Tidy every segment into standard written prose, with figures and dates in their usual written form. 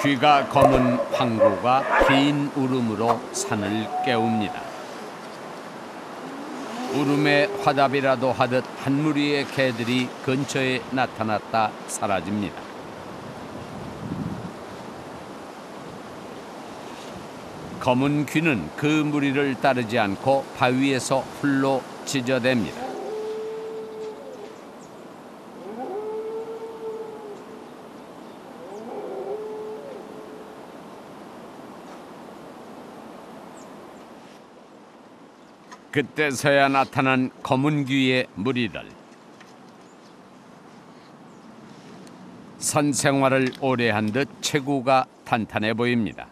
귀가 검은 황구가 긴 울음으로 산을 깨웁니다. 울음의 화답이라도 하듯 한 무리의 개들이 근처에 나타났다 사라집니다. 검은 귀는 그 무리를 따르지 않고 바위에서 홀로 찢어댑니다. 그때서야 나타난 검은 귀의 무리들. 산 생활을 오래 한 듯 체구가 탄탄해 보입니다.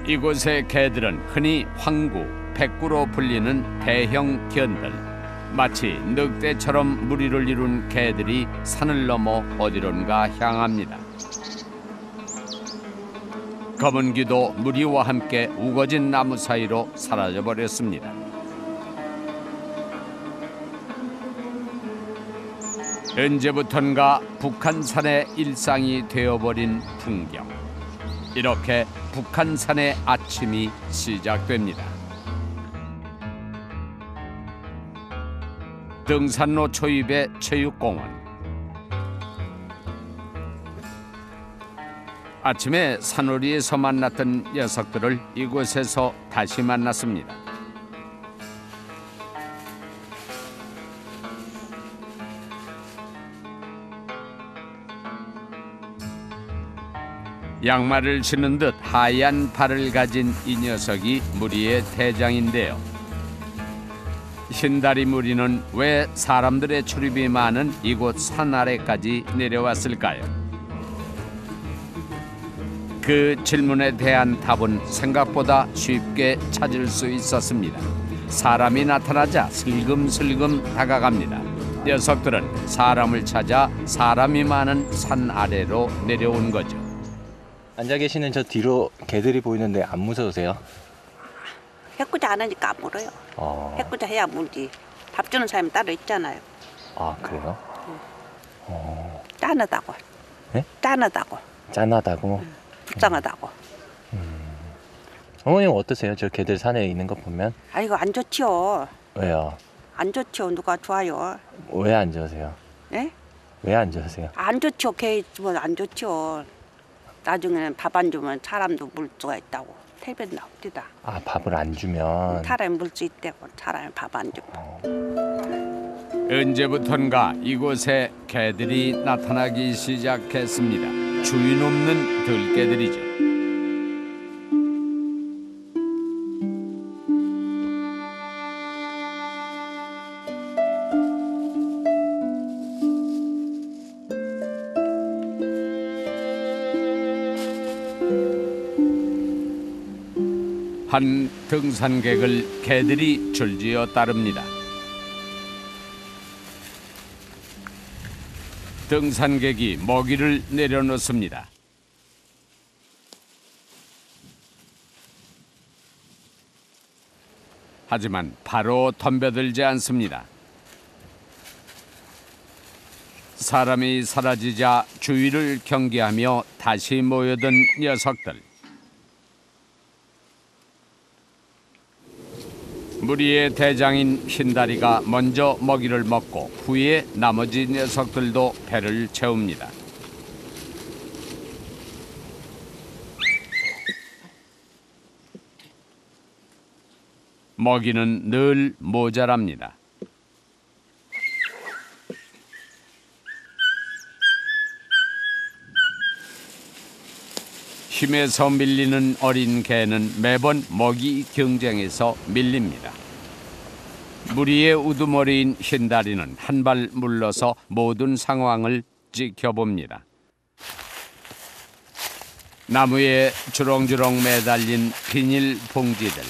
이곳의 개들은 흔히 황구, 백구로 불리는 대형 견들. 마치 늑대처럼 무리를 이룬 개들이 산을 넘어 어디론가 향합니다. 검은 귀도 무리와 함께 우거진 나무 사이로 사라져버렸습니다. 언제부턴가 북한산의 일상이 되어버린 풍경. 이렇게 북한산의 아침이 시작됩니다. 등산로 초입의 체육공원. 아침에 산오리에서 만났던 녀석들을 이곳에서 다시 만났습니다. 양말을 신은 듯 하얀 발을 가진 이 녀석이 무리의 대장인데요. 흰다리 무리는 왜 사람들의 출입이 많은 이곳 산 아래까지 내려왔을까요? 그 질문에 대한 답은 생각보다 쉽게 찾을 수 있었습니다. 사람이 나타나자 슬금슬금 다가갑니다. 녀석들은 사람을 찾아 사람이 많은 산 아래로 내려온 거죠. 앉아 계시는 저 뒤로 개들이 보이는데 안 무서우세요? 해꾸자 안 하니까 안 물어요. 해꾸자 해야 물지. 밥 주는 사람이 따로 있잖아요. 아, 그래요? 짠하다고. 네? 짠하다고. 짠하다고? 불쌍하다고. 어머님 어떠세요? 저 개들 산에 있는 거 보면? 아이고 안 좋지요. 왜요? 안 좋지요. 누가 좋아요? 왜 안 좋으세요? 예? 왜 안 좋으세요? 안 좋지요. 개 주면 안 좋지요. 나중에는 밥 안 주면 사람도 물 수가 있다고. 태변 나옵니다. 아, 밥을 안 주면? 사람이 물 수 있다고. 사람이 밥 안 주면. 언제부턴가 이곳에 개들이 나타나기 시작했습니다. 주인 없는 들개들이죠. 한 등산객을 개들이 줄지어 따릅니다. 등산객이 먹이를 내려놓습니다. 하지만 바로 덤벼들지 않습니다. 사람이 사라지자 주위를 경계하며 다시 모여든 녀석들. 무리의 대장인 흰다리가 먼저 먹이를 먹고 후에 나머지 녀석들도 배를 채웁니다. 먹이는 늘 모자랍니다. 힘에서 밀리는 어린 개는 매번 먹이 경쟁에서 밀립니다. 무리의 우두머리인 흰다리는 한 발 물러서 모든 상황을 지켜봅니다. 나무에 주렁주렁 매달린 비닐 봉지들,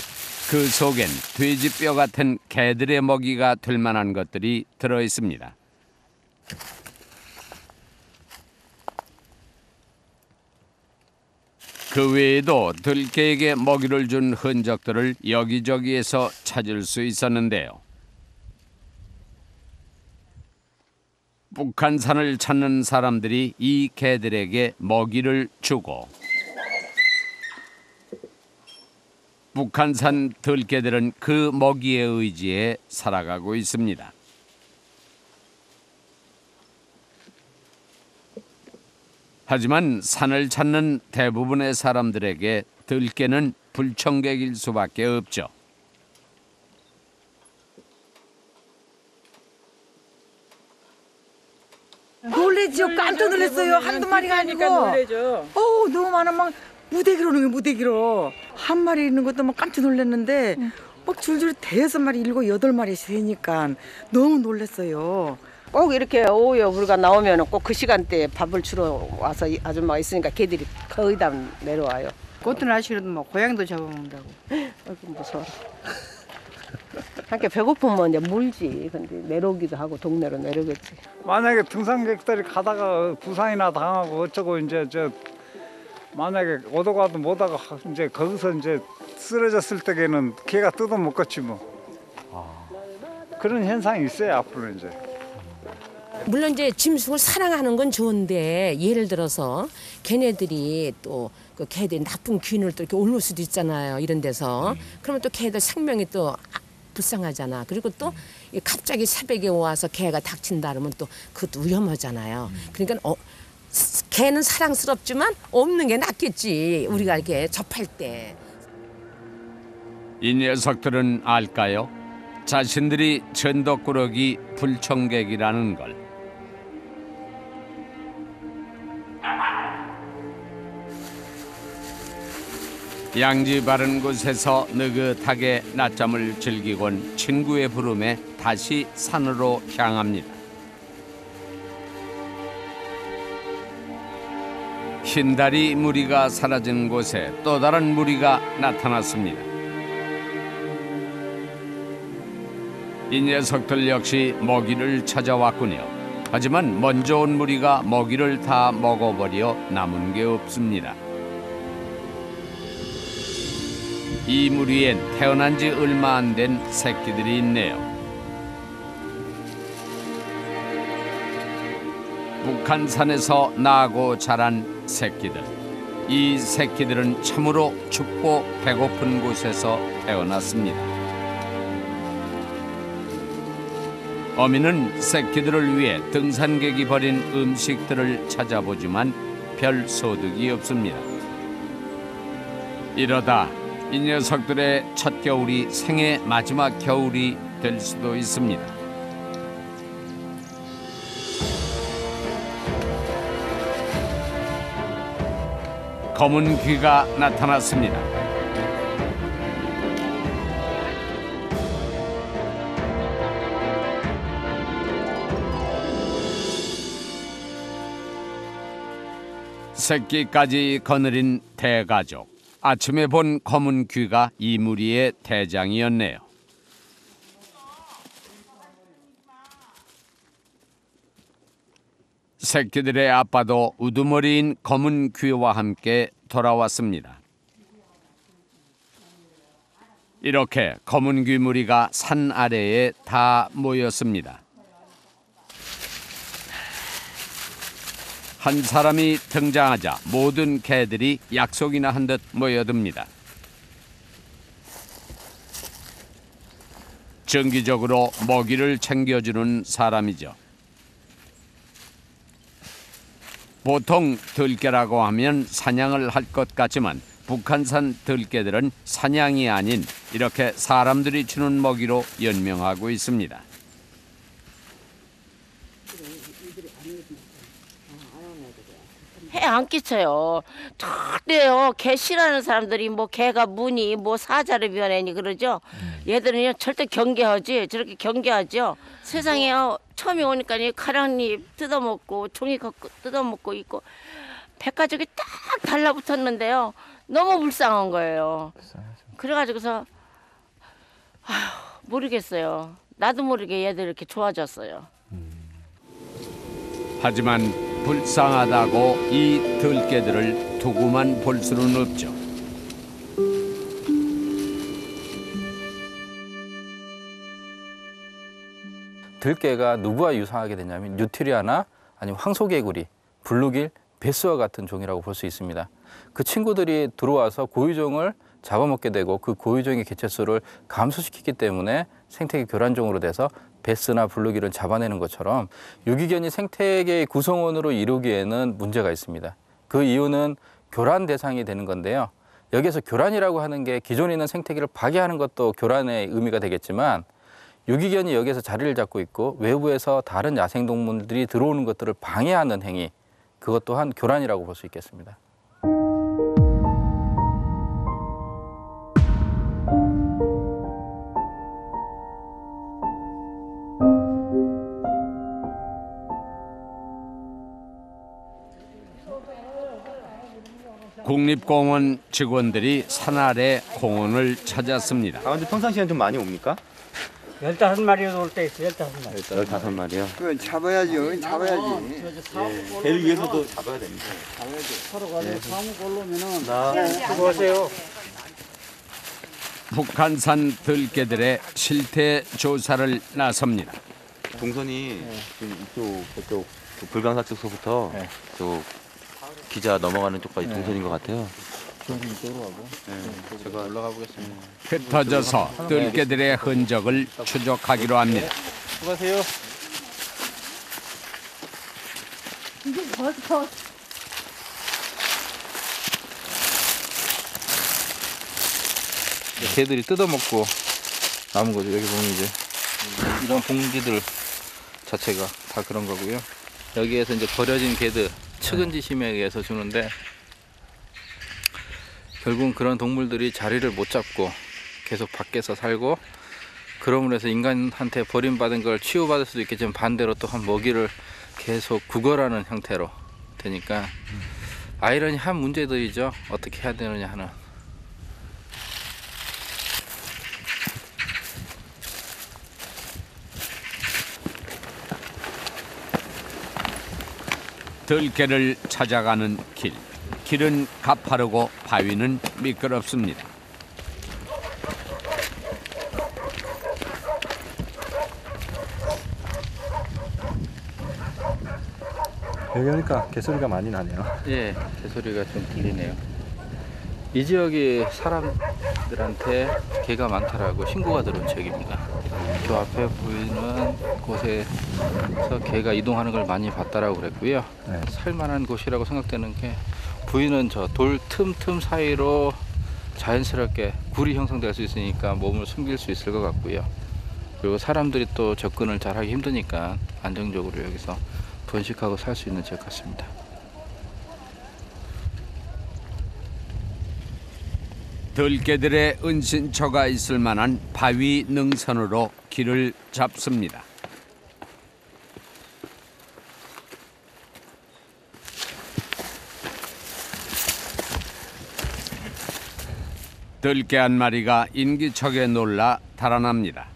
그 속엔 돼지뼈 같은 개들의 먹이가 될 만한 것들이 들어 있습니다. 그 외에도 들개에게 먹이를 준 흔적들을 여기저기에서 찾을 수 있었는데요. 북한산을 찾는 사람들이 이 개들에게 먹이를 주고 북한산 들개들은 그 먹이에 의지해 살아가고 있습니다. 하지만 산을 찾는 대부분의 사람들에게 들개는 불청객일 수밖에 없죠. 놀래죠. 깜짝 놀랐어요. 한두 마리가 아니고. 너무 많아. 막 무대기로 오는 게 무대기로. 한 마리 있는 것도 막 깜짝 놀랐는데 막 줄줄 5마리, 7, 8마리씩 되니까 너무 놀랐어요. 꼭 이렇게 오후에 우리가 나오면 꼭 그 시간대에 밥을 주러 와서 이 아줌마가 있으니까 개들이 거의 다 내려와요. 꽃들 아시기로도 뭐 고양이도 잡아먹는다고. 아이고 무서워. 함께 배고프면 이제 물지. 근데 내려오기도 하고 동네로 내려오겠지. 만약에 등산객들이 가다가 부상이나 당하고 어쩌고 이제 만약에 오도 가도 못하고 이제 거기서 이제 쓰러졌을 때에는 개가 뜯어 먹겠지 뭐. 그런 현상이 있어요 앞으로 이제. 물론 이제 짐승을 사랑하는 건 좋은데 예를 들어서 걔네들이 또 그 개들이 나쁜 균을 또 이렇게 옮을 수도 있잖아요. 이런 데서. 그러면 또 개들 생명이 또 불쌍하잖아. 그리고 또 갑자기 새벽에 와서 개가 닥친다 그러면 또 그것도 위험하잖아요. 그러니까 개는 사랑스럽지만 없는 게 낫겠지. 우리가 이렇게 접할 때. 이 녀석들은 알까요? 자신들이 전덕꾸러기 불청객이라는 걸. 양지 바른 곳에서 느긋하게 낮잠을 즐기곤 친구의 부름에 다시 산으로 향합니다. 흰다리 무리가 사라진 곳에 또 다른 무리가 나타났습니다. 이 녀석들 역시 먹이를 찾아왔군요. 하지만 먼저 온 무리가 먹이를 다 먹어버려 남은 게 없습니다. 이 무리엔 태어난 지 얼마 안 된 새끼들이 있네요. 북한산에서 나고 자란 새끼들. 이 새끼들은 참으로 춥고 배고픈 곳에서 태어났습니다. 어미는 새끼들을 위해 등산객이 버린 음식들을 찾아보지만 별 소득이 없습니다. 이러다 이 녀석들의 첫 겨울이 생애 마지막 겨울이 될 수도 있습니다. 검은 귀가 나타났습니다. 새끼까지 거느린 대가족. 아침에 본 검은 귀가 이 무리의 대장이었네요. 새끼들의 아빠도 우두머리인 검은 귀와 함께 돌아왔습니다. 이렇게 검은 귀 무리가 산 아래에 다 모였습니다. 한 사람이 등장하자 모든 개들이 약속이나 한 듯 모여듭니다. 정기적으로 먹이를 챙겨주는 사람이죠. 보통 들개라고 하면 사냥을 할 것 같지만 북한산 들개들은 사냥이 아닌 이렇게 사람들이 주는 먹이로 연명하고 있습니다. 해 안 끼쳐요. 절대요. 개 싫어하는 사람들이 뭐 개가 무니 뭐 사자를 변해니 그러죠. 얘들은요 절대 경계하지. 저렇게 경계하죠. 세상에요. 처음에 오니까 가랑잎 뜯어먹고 종이 뜯어먹고 있고 백가죽이 딱 달라붙었는데요. 너무 불쌍한 거예요. 그래가지고서 모르겠어요. 나도 모르게 얘들 이렇게 좋아졌어요. 하지만 불쌍하다고 이 들개들을 두고만 볼 수는 없죠. 들깨가 누구와 유사하게 되냐면 뉴트리아나 아니면 황소개구리, 블루길, 베스와 같은 종이라고 볼 수 있습니다. 그 친구들이 들어와서 고유종을 잡아먹게 되고 그 고유종의 개체수를 감소시키기 때문에 생태계 교란종으로 돼서 베스나 블루길은 잡아내는 것처럼 유기견이 생태계의 구성원으로 이루기에는 문제가 있습니다. 그 이유는 교란 대상이 되는 건데요. 여기서 교란이라고 하는 게 기존에 있는 생태계를 파괴하는 것도 교란의 의미가 되겠지만 유기견이 여기서 자리를 잡고 있고 외부에서 다른 야생동물들이 들어오는 것들을 방해하는 행위, 그것 또한 교란이라고 볼 수 있겠습니다. 국립공원 직원들이 산 아래 공원을 찾았습니다. 근데 평상시엔 좀 많이 옵니까? 15마리도 올 때 있어. 15마리. 15마리요? 그건 잡아야죠. 잡아야지. 개를 위해서도 잡아야 됩니다. 서로 가서 사무 걸러면은 수고하세요. 북한산 들깨들의 실태 조사를 나섭니다. 동선이 지금 저쪽 불광사 쪽서부터 저 기자 넘어가는 쪽까지 동선인 것 같아요. 제가 올라가 보겠습니다. 흩어져서 들깨들의 흔적을 추적하기로 합니다. 수고하세요. 이게 벌써 개들이 뜯어먹고 남은 거죠. 여기 보면 이제 이런 봉지들 자체가 다 그런 거고요. 여기에서 이제 버려진 개들 측은지심에 의해서 주는데 결국은 그런 동물들이 자리를 못 잡고 계속 밖에서 살고 그러므로 해서 인간한테 버림받은 걸 치유받을 수도 있겠지만 반대로 또한 먹이를 계속 구걸하는 형태로 되니까 아이러니한 문제들이죠. 어떻게 해야 되느냐 하는. 들깨를 찾아가는 길. 길은 가파르고 바위는 미끄럽습니다. 여기 오니까 개소리가 많이 나네요. 예, 개소리가 좀 들리네요. 이 지역이 사람들한테 개가 많다라고 신고가 들어온 지역입니다. 저 앞에 보이는 곳에서 개가 이동하는 걸 많이 봤다라고 그랬고요. 살만한 곳이라고 생각되는 게 보이는 저 돌 틈틈 사이로 자연스럽게 굴이 형성될 수 있으니까 몸을 숨길 수 있을 것 같고요. 그리고 사람들이 또 접근을 잘하기 힘드니까 안정적으로 여기서 번식하고 살 수 있는 지역 같습니다. 들깨들의 은신처가 있을 만한 바위 능선으로 길을 잡습니다. 들깨 한 마리가 인기척에 놀라 달아납니다.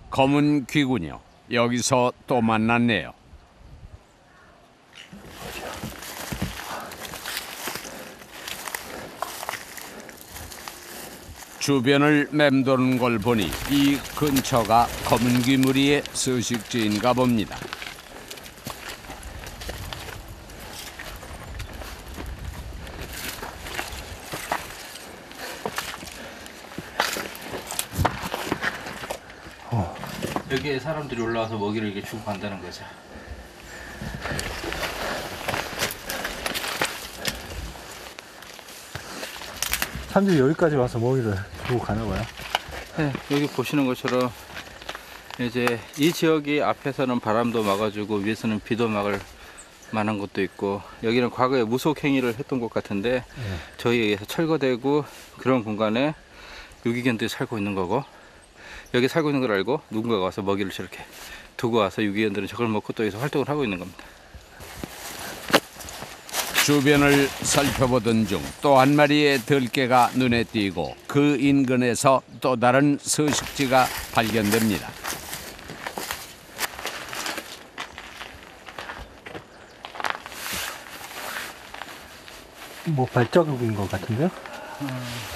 검은 귀군요. 여기서 또 만났네요. 주변을 맴도는 걸 보니 이 근처가 검은 귀무리의 서식지인가 봅니다. 여기에 사람들이 올라와서 먹이를 이렇게 주고 간다는 거죠. 사람들이 여기까지 와서 먹이를 주고 가나 봐요. 네, 여기 보시는 것처럼 이제 이 지역이 앞에서는 바람도 막아주고 위에서는 비도 막을 만한 것도 있고 여기는 과거에 무속 행위를 했던 것 같은데 저희에 의해서 철거되고 그런 공간에 유기견들이 살고 있는 거고 여기 살고 있는 걸 알고 누군가가 와서 먹이를 저렇게 두고 와서 유기견들은 저걸 먹고 또 여기서 활동을 하고 있는 겁니다. 주변을 살펴보던 중 또 한 마리의 들깨가 눈에 띄고 그 인근에서 또 다른 서식지가 발견됩니다. 뭐 발자국인 것 같은데요?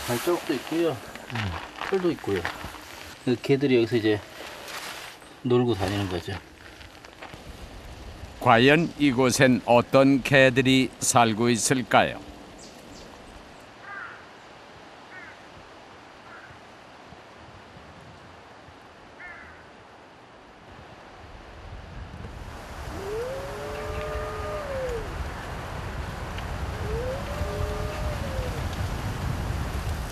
발자국도 있고요. 털도 있고요. 개들이 여기서 이제 놀고 다니는 거죠. 과연 이곳엔 어떤 개들이 살고 있을까요?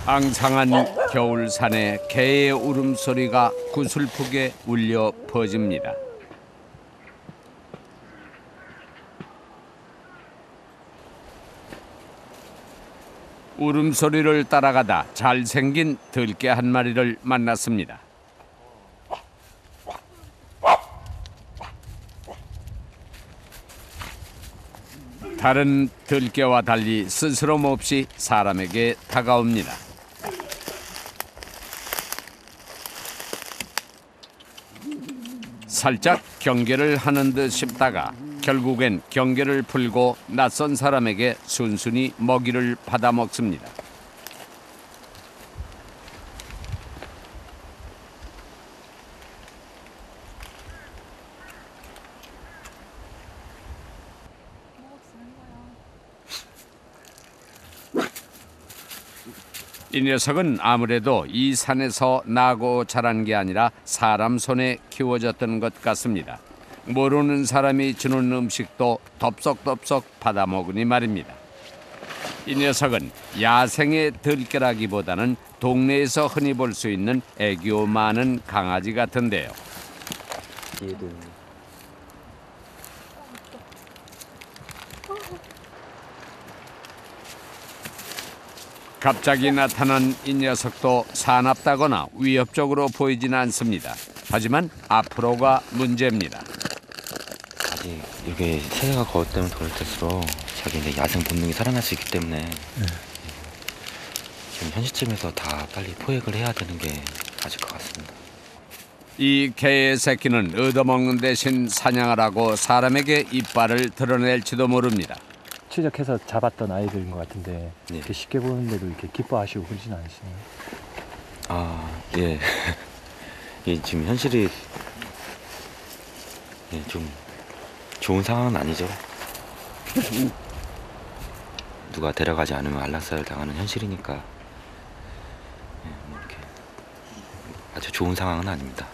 앙상한 겨울산에 개의 울음소리가 구슬프게 울려 퍼집니다. 울음소리를 따라가다 잘생긴 들개 한 마리를 만났습니다. 다른 들개와 달리 스스럼 없이 사람에게 다가옵니다. 살짝 경계를 하는 듯 싶다가 결국엔 경계를 풀고 낯선 사람에게 순순히 먹이를 받아먹습니다. 이 녀석은 아무래도 이 산에서 나고 자란 게 아니라 사람 손에 키워졌던 것 같습니다. 모르는 사람이 주는 음식도 덥석덥석 받아먹으니 말입니다. 이 녀석은 야생의 들개라기보다는 동네에서 흔히 볼 수 있는 애교 많은 강아지 같은데요. 갑자기 나타난 이 녀석도 사납다거나 위협적으로 보이지는 않습니다. 하지만 앞으로가 문제입니다. 아직 이게 세대가 거듭되면 거듭될수록 자기 이제 야생 본능이 살아날 수 있기 때문에 지금 현 시점에서 다 빨리 포획을 해야 되는 게 맞을 것 같습니다. 이 개의 새끼는 얻어먹는 대신 사냥을 하고 사람에게 이빨을 드러낼지도 모릅니다. 추적해서 잡았던 아이들인 것 같은데 네. 이렇게 쉽게 보는데도 이렇게 기뻐하시고 그러진 않으시나요? 아, 예. 이 지금 현실이 좀 좋은 상황은 아니죠. 누가 데려가지 않으면 안락사를 당하는 현실이니까 뭐 이렇게 아주 좋은 상황은 아닙니다.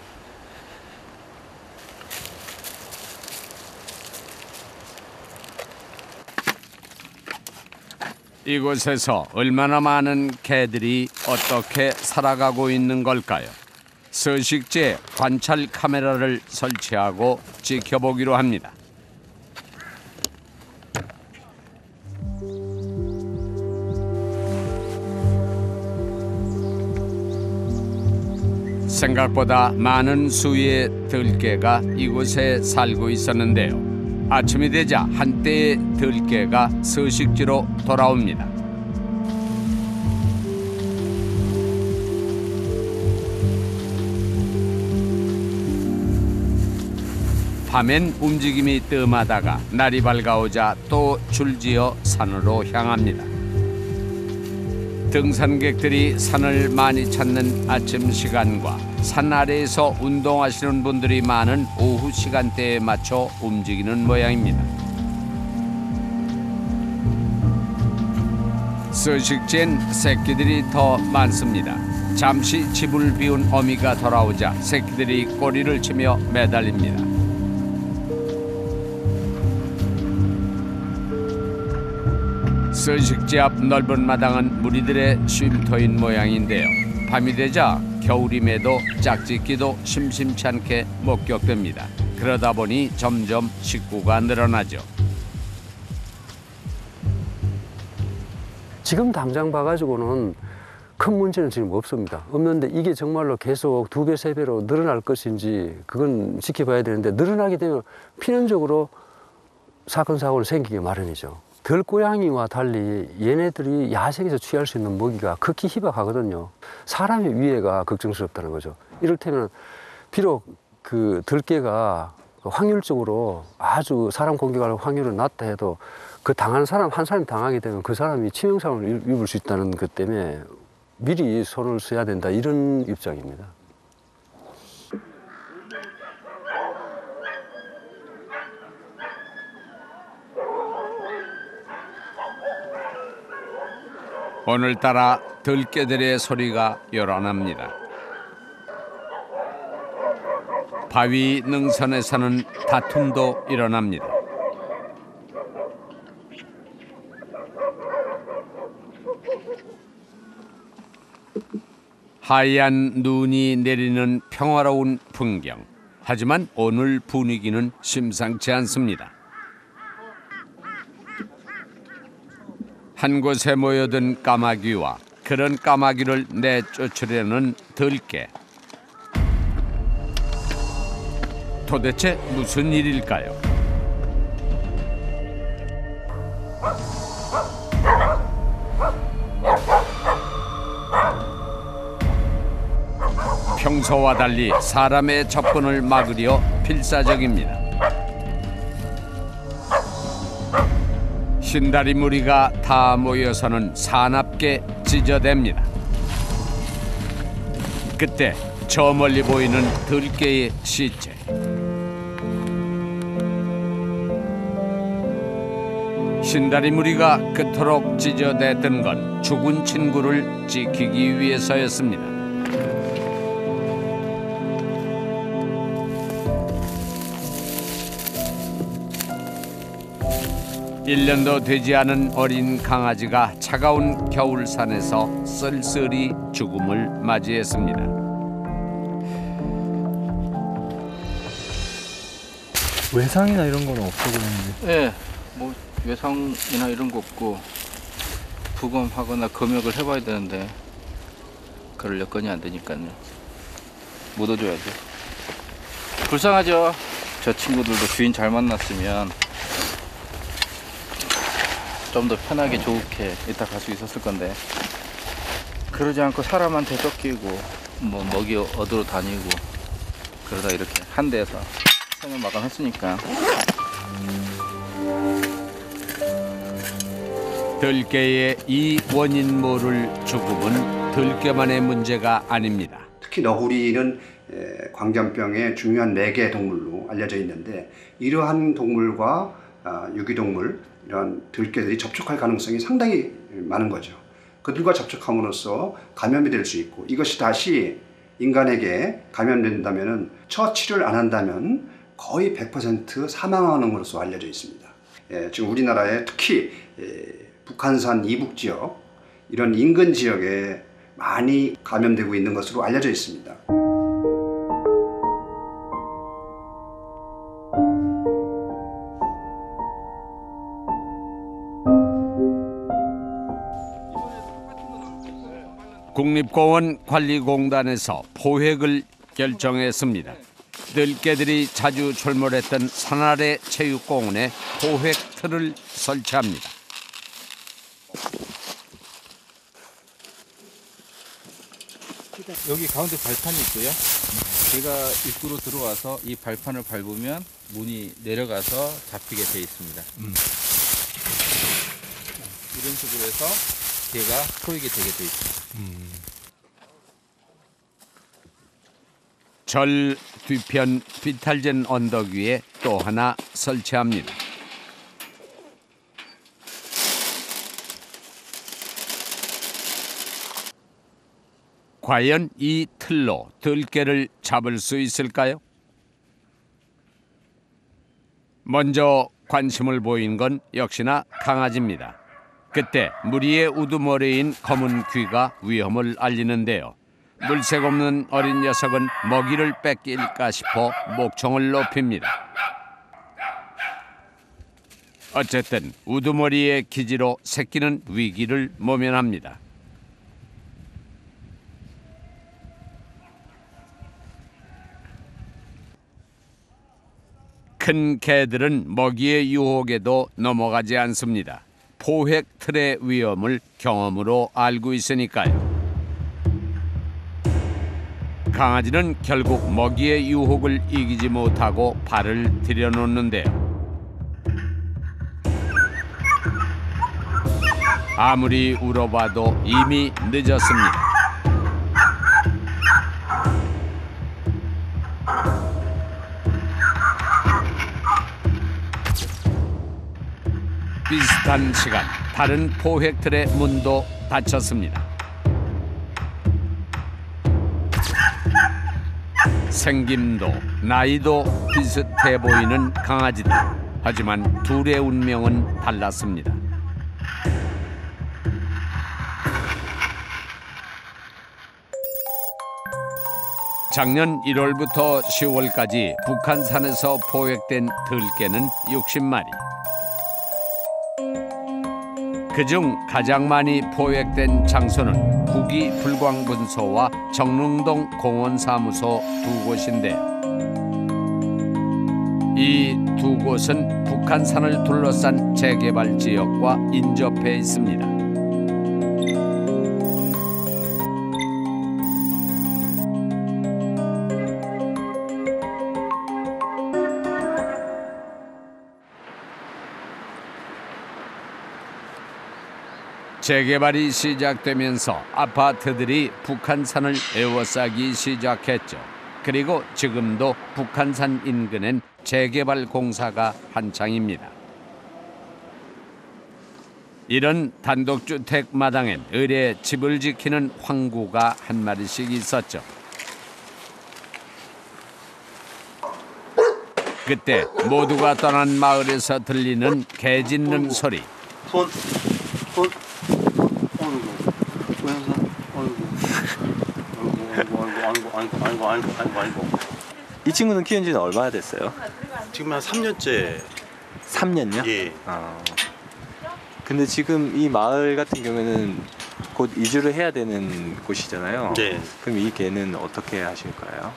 이곳에서 얼마나 많은 개들이 어떻게 살아가고 있는 걸까요? 서식지에 관찰 카메라를 설치하고 지켜보기로 합니다. 생각보다 많은 수의 들개가 이곳에 살고 있었는데요. 아침이 되자 한때의 들개가 서식지로 돌아옵니다. 밤엔 움직임이 뜸하다가 날이 밝아오자 또 줄지어 산으로 향합니다. 등산객들이 산을 많이 찾는 아침 시간과 산 아래에서 운동하시는 분들이 많은 오후 시간대에 맞춰 움직이는 모양입니다. 서식지엔 새끼들이 더 많습니다. 잠시 집을 비운 어미가 돌아오자 새끼들이 꼬리를 치며 매달립니다. 서식지 앞 넓은 마당은 무리들의 쉼터인 모양인데요. 밤이 되자 겨울임에도 짝짓기도 심심치 않게 목격됩니다. 그러다 보니 점점 식구가 늘어나죠. 지금 당장 봐가지고는 큰 문제는 지금 없습니다. 없는데 이게 정말로 계속 2배, 3배로 늘어날 것인지 그건 지켜봐야 되는데 늘어나게 되면 필연적으로 사건, 사고는 생기기 마련이죠. 들고양이와 달리 얘네들이 야생에서 취할 수 있는 먹이가 극히 희박하거든요. 사람의 위해가 걱정스럽다는 거죠. 이를테면 비록 그 들개가 확률적으로 아주 사람 공격할 확률은 낮다 해도 그 당한 사람 한 사람이 당하게 되면 그 사람이 치명상을 입을 수 있다는 것 때문에 미리 손을 써야 된다 이런 입장입니다. 오늘따라 들깨들의 소리가 요란합니다. 바위 능선에서는 다툼도 일어납니다. 하얀 눈이 내리는 평화로운 풍경. 하지만 오늘 분위기는 심상치 않습니다. 한 곳에 모여든 까마귀와 그런 까마귀를 내쫓으려는 들깨. 도대체 무슨 일일까요? 평소와 달리 사람의 접근을 막으려 필사적입니다. 신다리 무리가 다 모여서는 사납게 찢어댑니다. 그때 저 멀리 보이는 들깨의 시체. 신다리 무리가 그토록 찢어댔던 건 죽은 친구를 지키기 위해서였습니다. 일 년도 되지 않은 어린 강아지가 차가운 겨울산에서 쓸쓸히 죽음을 맞이했습니다. 외상이나 이런 건 없어 보이는데. 네, 뭐 외상이나 이런 거 없고 부검하거나 검역을 해봐야 되는데 그럴 여건이 안 되니까요. 묻어줘야죠. 불쌍하죠. 저 친구들도 주인 잘 만났으면 좀 더 편하게 좋게 이따 갈 수 있었을 건데 그러지 않고 사람한테 쫓기고 뭐 먹이 얻으러 다니고 그러다 이렇게 한 대에서 생을 마감했으니까. 들깨의 이 원인 모를 죽음은 들깨만의 문제가 아닙니다. 특히 너구리는 광견병의 중요한 매개 동물로 알려져 있는데 이러한 동물과 유기동물 이런 들깨들이 접촉할 가능성이 상당히 많은 거죠. 그들과 접촉함으로써 감염이 될 수 있고 이것이 다시 인간에게 감염된다면 처치를 안 한다면 거의 100% 사망하는 것으로 알려져 있습니다. 지금 우리나라에 특히 북한산 이북 지역 이런 인근 지역에 많이 감염되고 있는 것으로 알려져 있습니다. 국립공원관리공단에서 포획을 결정했습니다. 들깨들이 자주 출몰했던 산아래 체육공원에 포획 틀을 설치합니다. 여기 가운데 발판이 있고요. 제가 입구로 들어와서 이 발판을 밟으면 문이 내려가서 잡히게 돼 있습니다. 이런 식으로 해서 개가 포획이 되게 돼 있습니다. 절 뒤편 비탈젠 언덕 위에 또 하나 설치합니다. 과연 이 틀로 들깨를 잡을 수 있을까요? 먼저 관심을 보인 건 역시나 강아지입니다. 그때 무리의 우두머리인 검은 귀가 위험을 알리는데요. 물색 없는 어린 녀석은 먹이를 뺏길까 싶어 목청을 높입니다. 어쨌든 우두머리의 기지로 새끼는 위기를 모면합니다. 큰 개들은 먹이의 유혹에도 넘어가지 않습니다. 포획 틀의 위험을 경험으로 알고 있으니까요. 강아지는 결국 먹이의 유혹을 이기지 못하고 발을 들여놓는데요. 아무리 울어봐도 이미 늦었습니다. 비슷한 시간 다른 포획틀의 문도 다쳤습니다. 생김도 나이도 비슷해 보이는 강아지들. 하지만 둘의 운명은 달랐습니다. 작년 1월부터 10월까지 북한산에서 포획된 들개는 60마리. 그중 가장 많이 포획된 장소는 구기 불광분소와 정릉동 공원사무소 두 곳인데요. 이 두 곳은 북한산을 둘러싼 재개발 지역과 인접해 있습니다. 재개발이 시작되면서 아파트들이 북한산을 에워싸기 시작했죠. 그리고 지금도 북한산 인근엔 재개발 공사가 한창입니다. 이런 단독주택 마당엔 의례 집을 지키는 황구가 한 마리씩 있었죠. 그때 모두가 떠난 마을에서 들리는 개 짖는 소리. 손. 아이고. 이 친구는 키운 지는 얼마나 됐어요? 지금 한 3년째. 3년요? 예. 근데 지금 이 마을 같은 경우에는 곧 이주를 해야 되는 곳이잖아요. 네. 그럼 이 개는 어떻게 하실까요?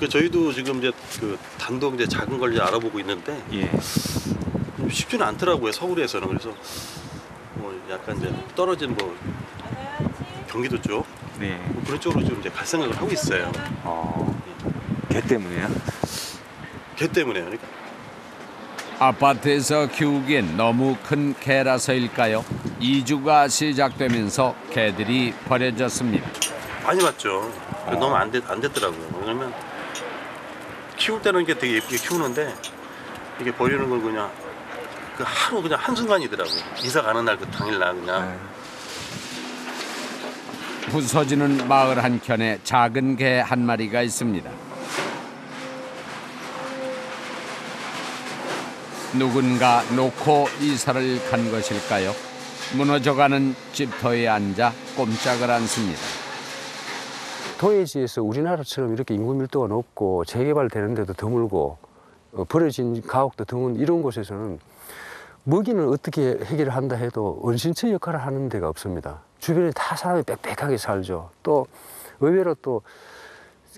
저희도 지금 이제 그 단독 이제 작은 걸 이제 알아보고 있는데 쉽지는 않더라고요, 서울에서는. 그래서 뭐 약간 이제 떨어진 뭐 경기도 쪽 뭐 그런 쪽으로 좀 이제 갈 생각을 하고 있어요. 개 때문에요? 개 때문에요. 그러니까. 아파트에서 키우기엔 너무 큰 개라서일까요? 이주가 시작되면서 개들이 버려졌습니다. 많이 맞죠. 너무 안 됐더라고요. 왜냐면 키울 때는 이게 되게 예쁘게 키우는데 이게 버리는 건 그냥 그 하루 그냥 한순간이더라고요. 이사 가는 날 그 당일날 그냥. 부서지는 마을 한켠에 작은 개 한 마리가 있습니다. 누군가 놓고 이사를 간 것일까요? 무너져가는 집터에 앉아 꼼짝을 않습니다. 도해지에서 우리나라처럼 이렇게 인구 밀도가 높고 재개발되는 데도 드물고 버려진 가옥도 드문 이런 곳에서는 먹이는 어떻게 해결한다 해도 은신처 역할을 하는 데가 없습니다. 주변에 다 사람이 빽빽하게 살죠. 또 의외로 또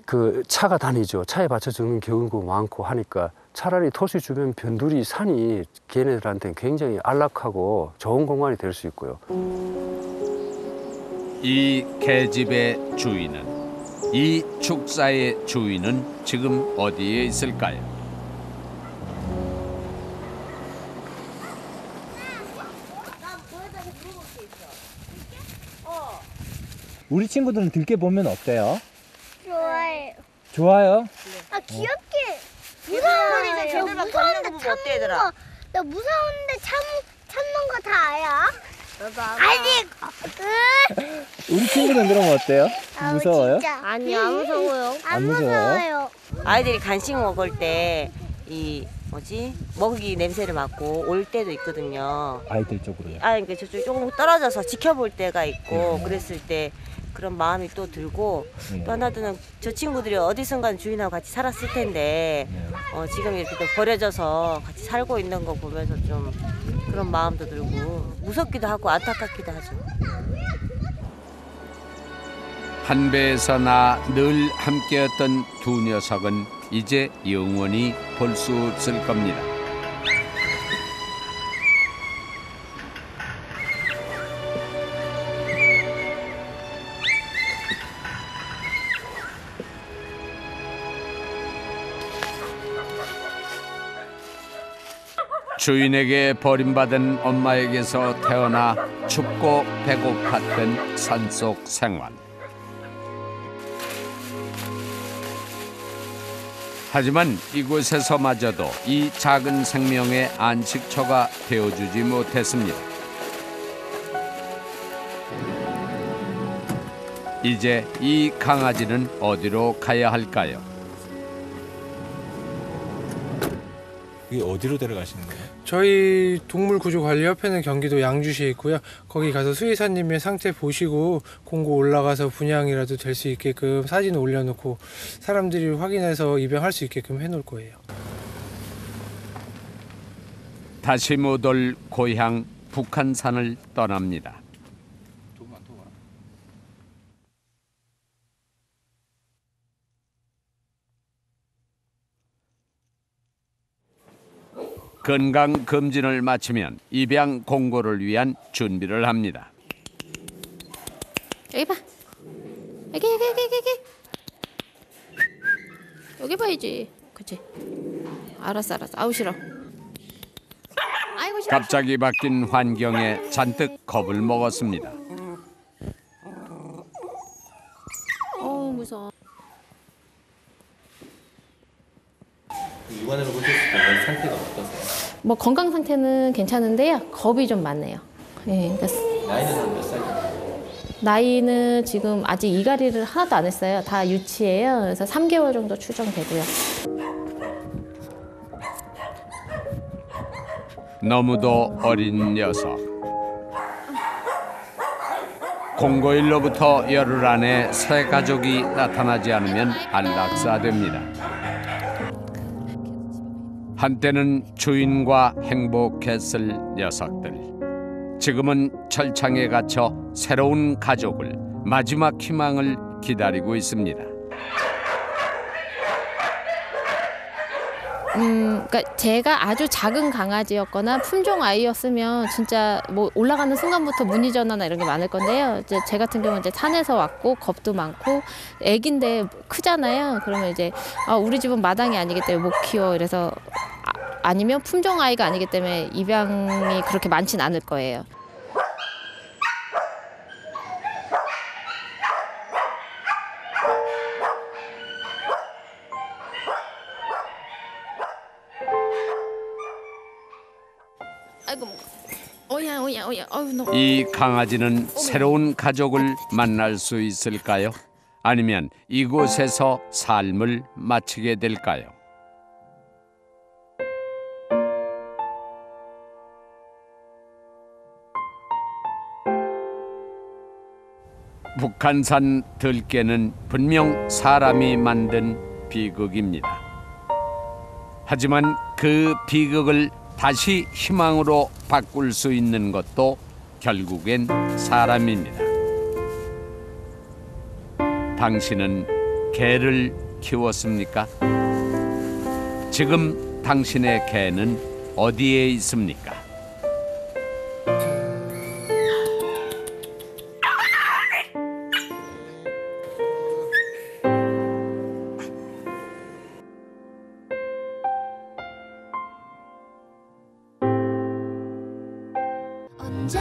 그 차가 다니죠. 차에 받쳐 주는 경우도 많고 하니까 차라리 토시 주변 변두리 산이 걔네들한테는 굉장히 안락하고 좋은 공간이 될 수 있고요. 이 개집의 주인은, 이 축사의 주인은 지금 어디에 있을까요? 우리 친구들은 들깨 보면 어때요? 좋아해요. 좋아요? 아 귀엽게. 무서운데 제대로 걷는 거 보면 어때 얘들아? 나 무서운데 참는 거 다 알아? 아니. 우리 친구는 그럼 어때요? 무서워요? 아니 안 무서워요. 안 무서워요? 아이들이 간식 먹을 때 이 먹이 냄새를 맡고 올 때도 있거든요. 아이들 쪽으로요? 그러니까 저쪽 조금 떨어져서 지켜볼 때가 있고 그랬을 때 그런 마음이 또 들고 또 하나는 저 친구들이 어디선가 주인하고 같이 살았을 텐데 지금 이렇게 또 버려져서 같이 살고 있는 거 보면서 좀 그런 마음도 들고 무섭기도 하고 안타깝기도 하죠. 한 배에서 나 늘 함께였던 두 녀석은 이제 영원히 볼 수 없을 겁니다. 주인에게 버림받은 엄마에게서 태어나 춥고 배고팠던 산속 생활. 하지만 이곳에서마저도 이 작은 생명의 안식처가 되어주지 못했습니다. 이제 이 강아지는 어디로 가야 할까요? 이게 어디로 데려가시는 거예요? 저희 동물구조관리협회는 경기도 양주시에 있고요. 거기 가서 수의사님의 상태 보시고 공고 올라가서 분양이라도 될 수 있게끔 사진 올려놓고 사람들이 확인해서 입양할 수 있게끔 해놓을 거예요. 다시 못 올 고향 북한산을 떠납니다. 건강 검진을 마치면 입양 공고를 위한 준비를 합니다. 여기 봐. 여기. 여기 봐야지. 그치? 알았어. 아우 싫어. 아이고 싫어. 갑자기 바뀐 환경에 잔뜩 겁을 먹었습니다. 무서워. 육안으로 보셨을 때 상태가 어떠세요? 뭐 건강 상태는 괜찮은데요. 겁이 좀 많네요. 예, 그러니까 나이는 몇 살이에요? 나이는 지금 아직 이갈이를 하나도 안 했어요. 다 유치예요. 그래서 3개월 정도 추정되고요. 너무도 어린 녀석. 공고일로부터 열흘 안에 새 가족이 나타나지 않으면 안락사됩니다. 한때는 주인과 행복했을 녀석들. 지금은 철창에 갇혀 새로운 가족을, 마지막 희망을 기다리고 있습니다. 그러니까 제가 아주 작은 강아지였거나 품종 아이였으면 진짜 뭐 올라가는 순간부터 문의 전화나 이런 게 많을 건데요. 이제 제 같은 경우는 이제 산에서 왔고 겁도 많고 애기인데 크잖아요. 그러면 이제 우리 집은 마당이 아니기 때문에 못 키워. 이래서 아니면 품종 아이가 아니기 때문에 입양이 그렇게 많진 않을 거예요. 아이고 오야. 이 강아지는 새로운 가족을 만날 수 있을까요? 아니면 이곳에서 삶을 마치게 될까요? 북한산 들깨는 분명 사람이 만든 비극입니다. 하지만 그 비극을 다시 희망으로 바꿀 수 있는 것도 결국엔 사람입니다. 당신은 개를 키웠습니까? 지금 당신의 개는 어디에 있습니까? 언제